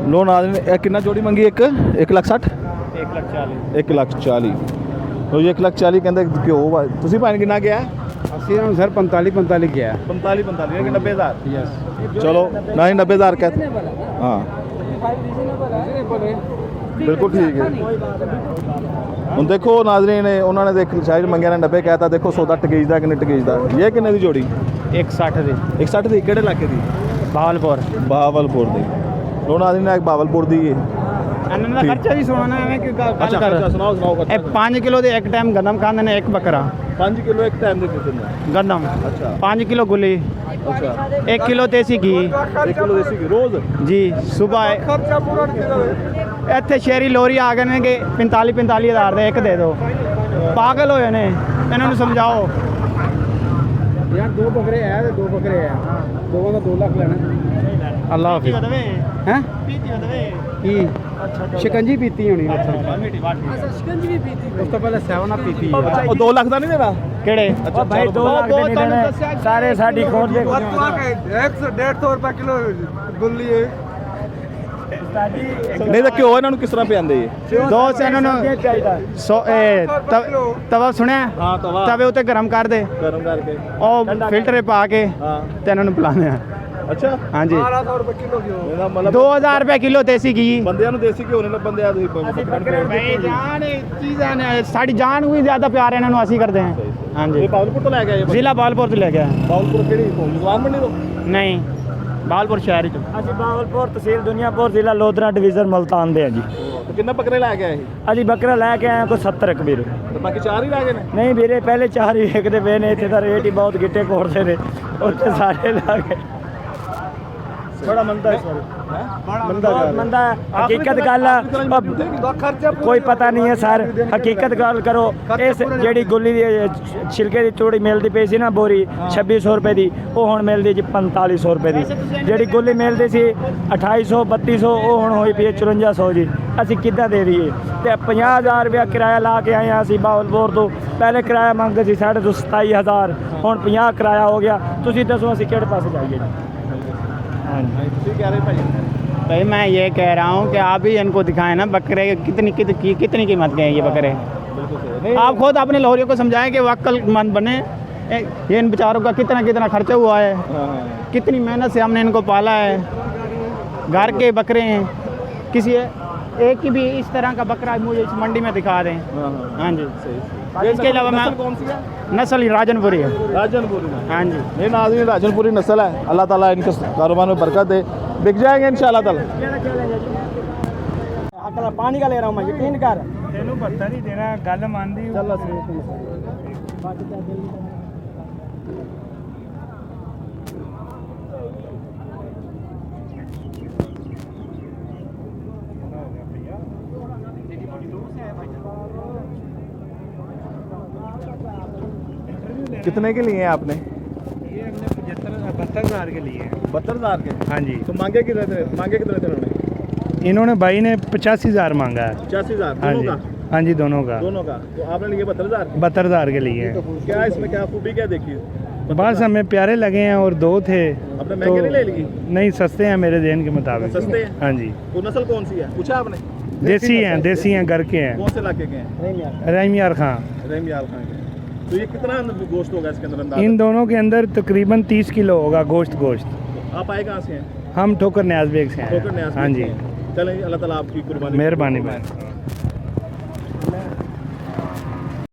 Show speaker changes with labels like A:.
A: लो नाज़रीन कितना जोड़ी मंगी एक 1,60,000 1,40,000 तो ये 1,40,000 कहते घ्यो तुम भाई कितना गया
B: ਅਸੀਂ ਹੁਣ ਸਰ 45 ਗਿਆ
A: 45 ये 90,000 चलो ना ही 90,000 कहते हाँ बिल्कुल ठीक है ਹੁਣ देखो नाज़रीन ने उन्होंने देख शायद मंगिया ने 90 कहता देखो सौदा टकेज का किन्ने टकेज का ये किन्ने की जोड़ी
B: 160 ਦੀ
A: 160 की किहड़े इलाके की बहावलपुर दी लो नाज़रीन एक बहावलपुर दी है
B: ਇਹਨਾਂ ਦਾ ਖਰਚਾ ਵੀ ਸੁਣਾਣਾ ਐਵੇਂ ਕਿ ਗੱਲ
A: अच्छा
B: ਕਰ
A: अच्छा सुनाओ
B: ਇਹ 5 ਕਿਲੋ ਦੇ ਇੱਕ ਟਾਈਮ ਗੰਦਮ ਖਾਂਦੇ ਨੇ ਇੱਕ ਬੱਕਰਾ
A: 5 किलो एक टाइम दे कितने
B: गंदम
A: अच्छा
B: 5 किलो गुली
A: अच्छा
B: 1 किलो देसी घी
A: 1 किलो देसी घी रोज
B: जी सुबह
A: खर्चा पूरा
B: ਇੱਥੇ ਸ਼ਹਿਰੀ ਲੋਰੀ ਆ ਗਏ ਨੇ ਕਿ 45,000 ਦੇ ਇੱਕ ਦੇ ਦਿਓ ਪਾਗਲ ਹੋਏ ਨੇ ਇਹਨਾਂ ਨੂੰ ਸਮਝਾਓ ਯਾਰ ਦੋ ਬੱਕਰੇ ਆ ਤੇ ਦੋ ਬੱਕਰੇ ਆ ਦੋਵਾਂ ਦਾ 2 ਲੱਖ ਲੈਣਾ ਅੱਲਾਹ ਹਾਫਿਜ਼ ਹੈ ਪੀਤੀ ਵਧਵੇ ਕੀ ਸ਼ਿਕੰਜੀ ਪੀਤੀ ਹੋਣੀ ਅੱਛਾ ਸ਼ਿਕੰਜੀ ਵੀ ਪੀਤੀ ਉਸ ਤੋਂ ਪਹਿਲਾਂ 7 ਅਪ ਪੀਤੀ
A: ਉਹ 2 ਲੱਖ ਦਾ ਨਹੀਂ ਦੇਣਾ
B: ਕਿਹੜੇ
A: ਅੱਛਾ
B: ਭਾਈ 2 ਲੱਖ ਦੇ ਨਹੀਂ ਦੇਣੇ ਸਾਰੇ ਸਾਡੀ ਖੋਟ ਦੇ
C: 150 ਰੁਪਏ ਕਿਲੋ ਗੁੱਲੀ ਹੈ
A: ਨਹੀਂ ਤਾਂ ਘਿਓ ਇਹਨਾਂ ਨੂੰ ਕਿਸ ਤਰ੍ਹਾਂ ਪਿਆਉਂਦੇ ਜੀ
B: ਦੋ ਇਹਨਾਂ ਨੂੰ ਤਵਾ ਸੁਣਿਆ
A: ਹਾਂ ਤਵਾ
B: ਤਵੇ ਉੱਤੇ ਗਰਮ ਕਰ ਦੇ
A: ਗਰਮ ਕਰਕੇ
B: ਉਹ ਫਿਲਟਰੇ ਪਾ ਕੇ
A: ਹਾਂ
B: ਤੇ ਇਹਨਾਂ ਨੂੰ ਪਿਲਾਉਂਦੇ ਆ
A: ਅੱਛਾ
B: ਹਾਂਜੀ
C: 1200 ਰੁਪਏ ਕਿਲੋ ਘਿਓ
A: ਇਹਦਾ ਮਤਲਬ
B: 2000 ਰੁਪਏ ਕਿਲੋ ਦੇਸੀ ਘੀ
A: ਬੰਦਿਆਂ ਨੂੰ ਦੇਸੀ ਘਿਓ ਨਹੀਂ ਲੱਭਦੇ ਆ ਤੁਸੀਂ
B: ਭਾਈ ਜਾਨ ਚੀਜ਼ਾਂ ਨੇ ਸਾਡੀ ਜਾਨ ਵੀ ਜ਼ਿਆਦਾ ਪਿਆਰ ਇਹਨਾਂ ਨੂੰ ਅਸੀਂ ਕਰਦੇ ਹਾਂ ਹਾਂਜੀ
A: ਇਹ ਬਾਵਲਪੁਰ ਤੋਂ ਲੈ ਕੇ ਆਏ
B: ਜ਼ਿਲ੍ਹਾ ਬਾਲਪੁਰ ਤੋਂ ਲੈ ਕੇ ਆਏ
A: ਬਾਵਲਪੁਰ ਕਿਹੜੀ ਜਵਾਨ ਮੰਡੀ ਤੋਂ
B: ਨਹੀਂ ਬਾਲਪੁਰ ਸ਼ਹਿਰ ਚ
D: ਅਸੀਂ ਬਾਵਲਪੁਰ ਤਹਿਸੀਲ ਦੁਨੀਆਪੁਰ ਜ਼ਿਲ੍ਹਾ ਲੋਧਰਾ ਡਿਵੀਜ਼ਨ ਮਲਤਾਨ ਦੇ ਆ ਜੀ
A: ਤੇ ਕਿੰਨਾ ਬੱਕਰੇ ਲੈ ਕੇ ਆਏ
D: ਅਸੀਂ ਬੱਕਰਾ ਲੈ ਕੇ ਆਏ ਕੋਈ 70 ਕੁ ਵੀਰ
A: ਤੇ ਬਾਕੀ 4 ਹੀ ਲੈ ਗਏ ਨੇ
D: ਨਹੀਂ ਵੀਰੇ ਪਹਿਲੇ 4 ਹੀ ਵੇਖਦੇ ਪਏ ਨੇ ਇੱਥੇ ਦਾ ਰੇਟ ਹੀ ਬਹੁਤ ਗਿੱਟੇ ਕੋੜਦੇ ਨੇ ਉੱਥੇ ਸਾਰੇ ਲਾ ਕੇ ਬੜਾ ਮੰਦਾ ਇਸ ਵਾਰ ਮੰਦਾ ਹਕੀਕਤ ਗੱਲ ਕੋਈ ਪਤਾ ਨਹੀਂ ਹੈ ਸਰ ਹਕੀਕਤ ਗੱਲ ਕਰੋ ਇਸ ਜਿਹੜੀ ਗੁੱਲੀ ਦੀ ਛਿਲਕੇ ਦੀ ਚੂੜੀ ਮਿਲਦੀ ਪਈ ਸੀ ਨਾ ਬੋਰੀ 2600 ਰੁਪਏ ਦੀ ਉਹ ਹੁਣ ਮਿਲਦੀ ਜੀ 4500 ਰੁਪਏ ਦੀ ਜਿਹੜੀ ਗੁੱਲੀ ਮਿਲਦੀ ਸੀ 2800 3200 ਉਹ ਹੁਣ ਹੋਈ ਪਈ 5400 ਜੀ ਅਸੀਂ ਕਿੱਦਾਂ ਦੇ ਦਈਏ ਤੇ 50000 ਰੁਪਇਆ ਕਿਰਾਇਆ ਲਾ ਕੇ ਆਏ ਹਾਂ ਅਸੀਂ ਬਾਵਲਪੁਰ ਤੋਂ ਪਹਿਲੇ ਕਿਰਾਇਆ ਮੰਗਦੇ ਸੀ 27,500 ਹੁਣ 50 ਕਿਰਾਇਆ ਹੋ ਗਿਆ ਤੁਸੀਂ ਦੱਸੋ ਅਸੀਂ ਕਿਹੜੇ ਪਾਸੇ ਜਾਈਏ ਜੀ
A: ਤੁਸੀਂ ਕਹਿ ਰਹੇ
B: भाई मैं ये कह रहा हूँ कि आप ही इनको दिखाएं ना बकरे कितनी कीमत के हैं ये बकरे आप खुद अपने लोहरियों को समझाएं कि वक्लमंद बने ये इन बेचारों का कितना खर्चा हुआ है कितनी मेहनत से हमने इनको पाला है घर के बकरे हैं किसी एक की भी इस तरह का बकरा मुझे इस मंडी में दिखा दें हाँ जी इसके अलावा मैं
A: कौन सी है
B: नस्ल राजनपुरी है
A: राजनपुरी
B: हाँ जी
A: ये नाज़रीन राजनपुरी नस्ल है अल्लाह ताला इनके कारोबार में बरकत दे बिक जाएंगे इंशाल्लाह ताला
D: पानी का ले रहा हूँ मैं यकीन कर
B: तेनू पता नहीं देना गल मानदी
D: चलो
A: कितने के लिए हैं आपने
B: ये हमने 72,000 के लिए
A: 72,000 के
B: हाँ जी
A: तो मांगे कितने थे उन्होंने
B: इन्होंने भाई ने 85,000 मांगा है
A: 85,000
B: हाँ
A: दोनों
B: जी
A: का
B: हाँ जी दोनों का
A: तो आपने लिए 72,000
B: 72,000 के लिए
A: क्या इसमें क्या खूबी क्या देखी
B: बस हमें प्यारे लगे हैं और 2 थे
A: आपने महंगे नहीं ले ली
B: नहीं सस्ते हैं मेरे देन के मुताबिक
A: सस्ते हैं
B: हाँ जी
A: तो नस्ल कौन सी है पूछा आपने
B: देसी हैं घर के हैं
A: कौन से इलाके के हैं
B: रहीमयार खान
A: रहीमयार खान के तो ये कितना गोश्त होगा इसके अंदर अंदाज़ा
B: इन दोनों के अंदर तकरीबन 30 किलो होगा गोश्त
A: आप आए कहाँ से हैं
B: हम ठोकर न्याज बेग से हैं
A: ठोकर न्याज
B: हाँ जी
A: चलें अल्लाह ताला आपकी कुर्बानी
B: मेहरबानी